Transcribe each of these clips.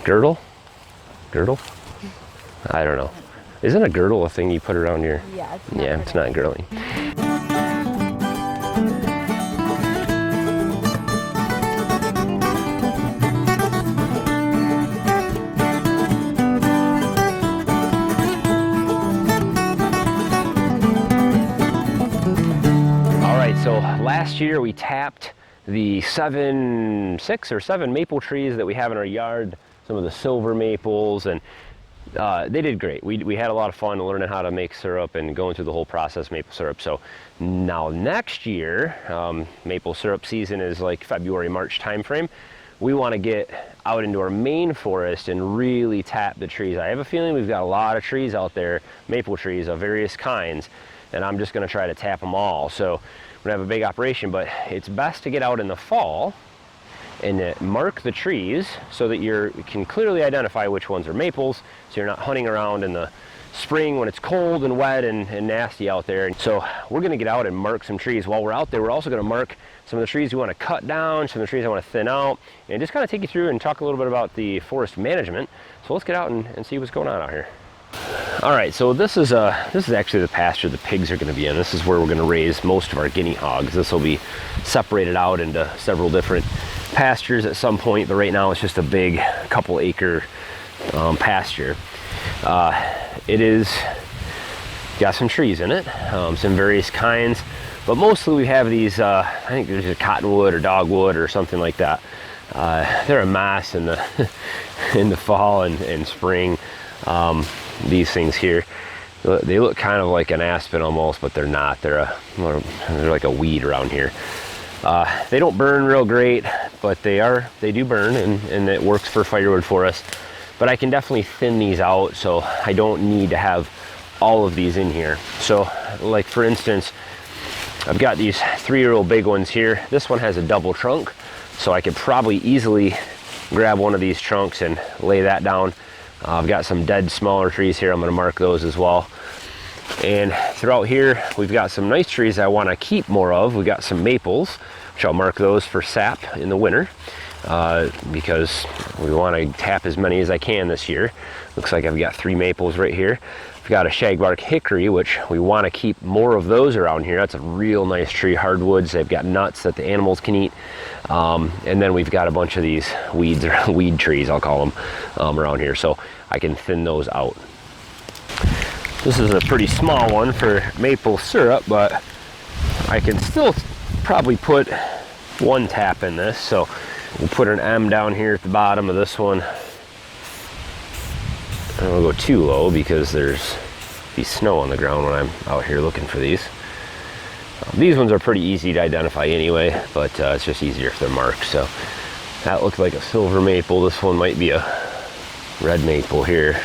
girdle? Girdle? I don't know. Isn't a girdle a thing you put around your... Yeah, it's not, yeah, it's not girdling. All right, so last year we tapped the 6 or 7 maple trees that we have in our yard, some of the silver maples, and they did great. We had a lot of fun learning how to make syrup and going through the whole process, maple syrup. So now next year, maple syrup season is like February, March timeframe. We want to get out into our main forest and really tap the trees. I have a feeling we've got a lot of trees out there, maple trees of various kinds, and I'm just going to try to tap them all. So we're going to have a big operation, but it's best to get out in the fall and mark the trees so that you can clearly identify which ones are maples, so you're not hunting around in the spring when it's cold and wet and nasty out there. And so we're going to get out and mark some trees. While we're out there, we're also going to mark some of the trees we want to cut down, some of the trees I want to thin out, and just kind of take you through and talk a little bit about the forest management. So let's get out and see what's going on out here. All right, so this is actually the pasture the pigs are going to be in. This is where we're going to raise most of our guinea hogs. This will be separated out into several different pastures at some point, but right now it's just a big couple acre pasture. It is got some trees in it, some various kinds, but mostly we have these, I think there's a cottonwood or dogwood or something like that. They're a mess in the in the fall and spring. These things here, they look kind of like an aspen almost, but they're not. They're like a weed around here. They don't burn real great, but they do burn, and it works for firewood for us. But I can definitely thin these out, so I don't need to have all of these in here. So like for instance, I've got these 3-year-old big ones here. This one has a double trunk, so I could probably easily grab one of these trunks and lay that down. I've got some dead smaller trees here. I'm going to mark those as well. And throughout here, we've got some nice trees I want to keep more of. We've got some maples, which I'll mark those for sap in the winter because we want to tap as many as I can this year. Looks like I've got 3 maples right here. I've got a shagbark hickory, which we want to keep more of those around here. That's a real nice tree, hardwoods. They've got nuts that the animals can eat. And then we've got a bunch of these weeds, or weed trees, I'll call them, around here. So I can thin those out. This is a pretty small one for maple syrup, but I can still probably put 1 tap in this. So we'll put an M down here at the bottom of this one. I don't want to go too low because there's be snow on the ground when I'm out here looking for these. These ones are pretty easy to identify anyway, but it's just easier if they're marked. So that looks like a silver maple. This one might be a red maple here.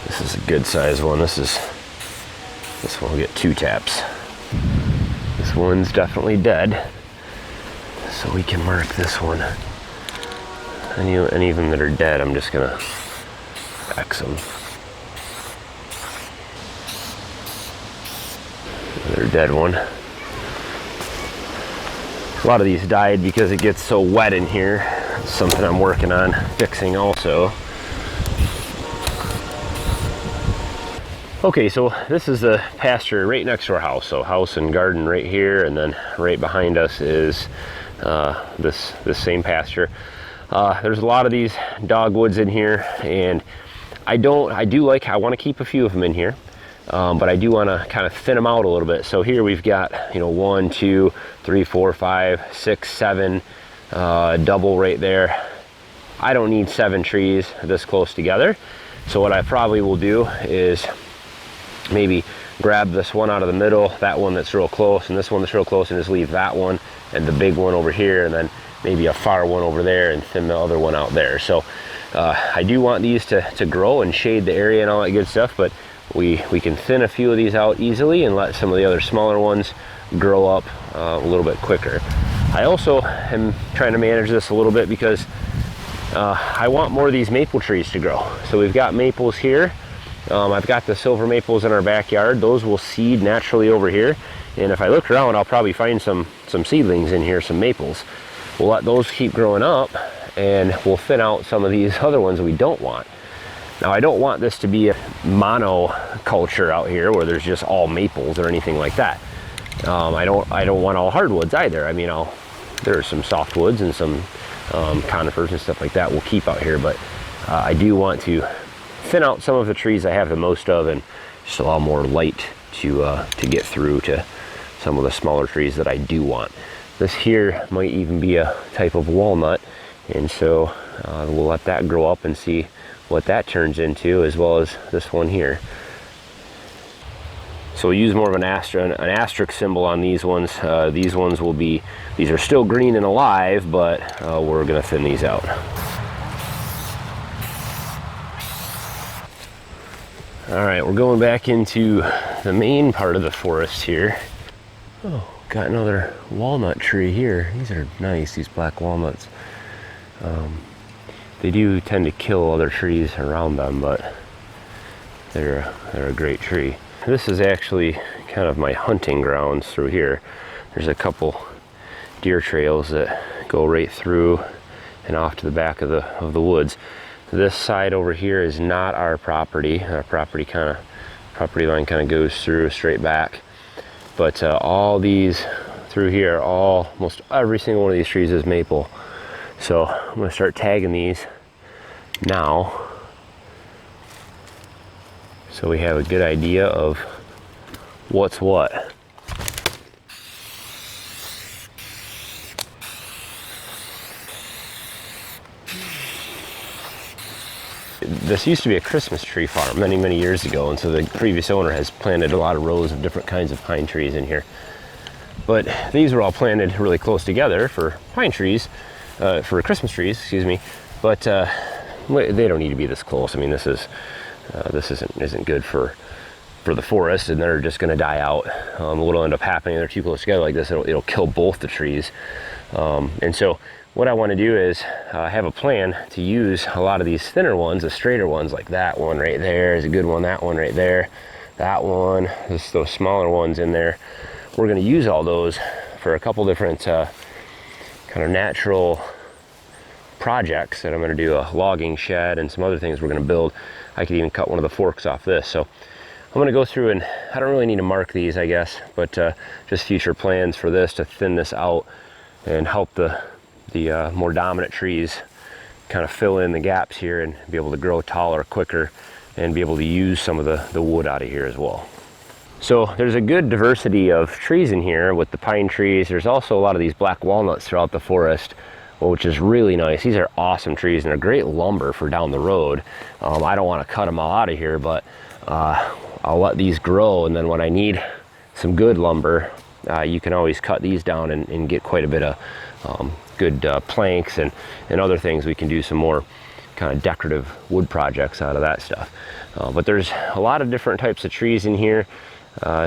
This is a good size one. This one will get 2 taps. This one's definitely dead, so we can mark this one. Any of them that are dead, I'm just gonna X them. Another dead one. A lot of these died because it gets so wet in here. It's something I'm working on fixing also. Okay, so this is the pasture right next to our house. So house and garden right here, and then right behind us is this same pasture. There's a lot of these dogwoods in here, and I want to keep a few of them in here, but I do want to kind of thin them out a little bit. So here we've got 1, 2, 3, 4, 5, 6, 7 double right there. I don't need 7 trees this close together, so what I probably will do is maybe grab this one out of the middle, that one that's real close, and this one that's real close, and just leave that one and the big one over here, and then maybe a far one over there, and thin the other one out there. So I do want these to grow and shade the area and all that good stuff, but we can thin a few of these out easily and let some of the other smaller ones grow up a little bit quicker. I also am trying to manage this a little bit because I want more of these maple trees to grow. So we've got maples here. I've got the silver maples in our backyard. Those will seed naturally over here. And if I look around, I'll probably find some seedlings in here, some maples. We'll let those keep growing up, and we'll thin out some of these other ones that we don't want. Now, I don't want this to be a monoculture out here where there's just all maples or anything like that. I don't want all hardwoods either. I mean, there are some softwoods and some conifers and stuff like that we'll keep out here, but I do want to thin out some of the trees I have the most of and just allow more light to get through to some of the smaller trees that I do want. This here might even be a type of walnut, and so we'll let that grow up and see what that turns into, as well as this one here. So we'll use more of an asterisk symbol on these ones. These ones will be, these are still green and alive, but we're gonna thin these out. All right, we're going back into the main part of the forest here. Oh, got another walnut tree here. These are nice, these black walnuts. They do tend to kill other trees around them, but they're a great tree. This is actually kind of my hunting grounds through here. There's a couple deer trails that go right through and off to the back of the woods. This side over here is not our property. Our property line kind of goes through straight back. But all these through here, almost every single one of these trees is maple. So I'm gonna start tagging these now, so we have a good idea of what's what. This used to be a Christmas tree farm many years ago, and so the previous owner has planted a lot of rows of different kinds of pine trees in here. But these were all planted really close together for pine trees, for Christmas trees, excuse me. But they don't need to be this close. I mean, this isn't good for the forest, and they're just going to die out. What'll end up happening, they're too close together like this, it'll kill both the trees. And so what I want to do is have a plan to use a lot of these thinner ones, the straighter ones, like that one right there is a good one, that one right there, that one, just those smaller ones in there. We're going to use all those for a couple different kind of natural projects that I'm going to do, a logging shed and some other things we're going to build. I could even cut one of the forks off this. So I'm going to go through, and I don't really need to mark these, I guess, but just future plans for this to thin this out and help the more dominant trees kind of fill in the gaps here and be able to grow taller quicker and be able to use some of the wood out of here as well. So there's a good diversity of trees in here with the pine trees. There's also a lot of these black walnuts throughout the forest, which is really nice. These are awesome trees and they're great lumber for down the road. I don't want to cut them all out of here, but I'll let these grow, and then when I need some good lumber, you can always cut these down and get quite a bit of good planks and other things. We can do some more kind of decorative wood projects out of that stuff. But there's a lot of different types of trees in here.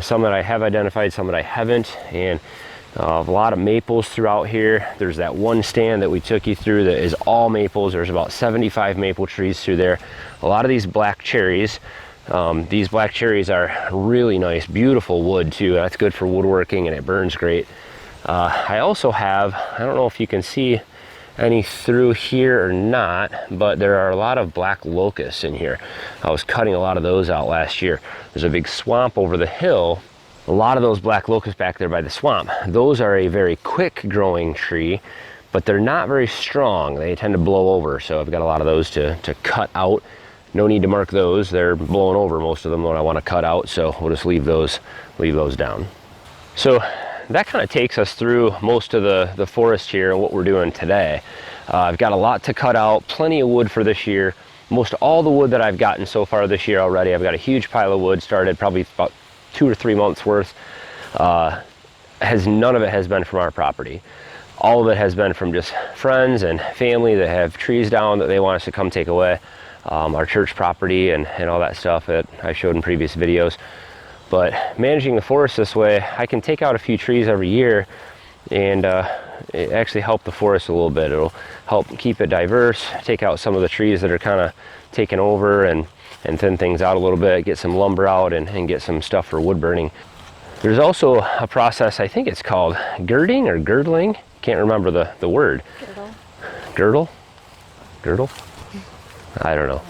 Some that I have identified, some that I haven't, and a lot of maples throughout here. There's that one stand that we took you through that is all maples. There's about 75 maple trees through there. A lot of these black cherries. These black cherries are really nice, beautiful wood too. That's good for woodworking and it burns great. I also have, I don't know if you can see any through here or not, but there are a lot of black locusts in here. I was cutting a lot of those out last year. There's a big swamp over the hill. A lot of those black locusts back there by the swamp. Those are a very quick growing tree, but they're not very strong. They tend to blow over, so I've got a lot of those to cut out. No need to mark those. They're blowing over, most of them, what I want to cut out, so we'll just leave those down. So that kind of takes us through most of the forest here and what we're doing today. I've got a lot to cut out, plenty of wood for this year. Most all the wood that I've gotten so far this year already, I've got a huge pile of wood started, probably about 2 or 3 months worth. None of it has been from our property. All of it has been from just friends and family that have trees down that they want us to come take away. Our church property and all that stuff that I showed in previous videos. But managing the forest this way, I can take out a few trees every year and it actually help the forest a little bit. It'll help keep it diverse, take out some of the trees that are kind of taken over and thin things out a little bit, get some lumber out and get some stuff for wood burning. There's also a process, I think it's called girding or girdling. Can't remember the word. Girdle? Girdle? I don't know.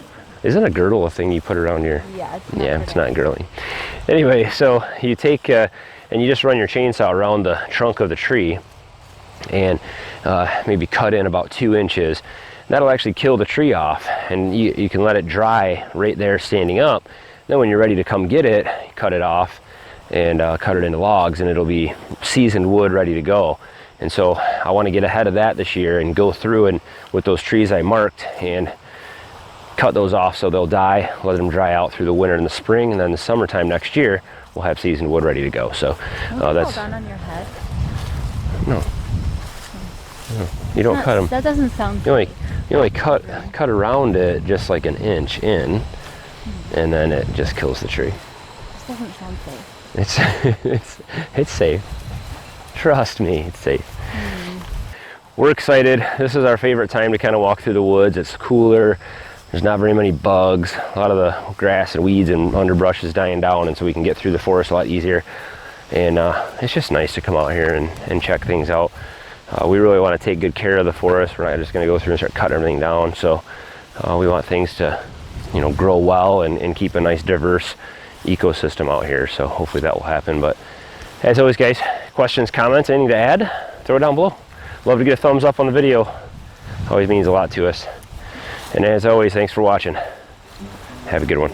Isn't a girdle a thing you put around your... Yeah, it's not girdling. Anyway, so you take and you just run your chainsaw around the trunk of the tree and maybe cut in about 2 inches. That'll actually kill the tree off, and you can let it dry right there standing up. Then when you're ready to come get it, cut it off and cut it into logs, and it'll be seasoned wood ready to go. And so I want to get ahead of that this year and go through and with those trees I marked and cut those off so they'll die, let them dry out through the winter and the spring, and then the summertime next year we'll have seasoned wood ready to go. So that's down on your head. No, you don't cut them. That doesn't sound. You only cut around it just like an inch in, and then it just kills the tree. This doesn't sound safe. It's safe. Trust me, it's safe. We're excited. This is our favorite time to kind of walk through the woods. It's cooler. There's not very many bugs. A lot of the grass and weeds and underbrush is dying down, and so we can get through the forest a lot easier. And it's just nice to come out here and check things out. We really want to take good care of the forest. We're not just going to go through and start cutting everything down. So we want things to, grow well and keep a nice diverse ecosystem out here. So hopefully that will happen. But as always, guys, questions, comments, anything to add, throw it down below. Love to get a thumbs up on the video. Always means a lot to us. And as always, thanks for watching. Have a good one.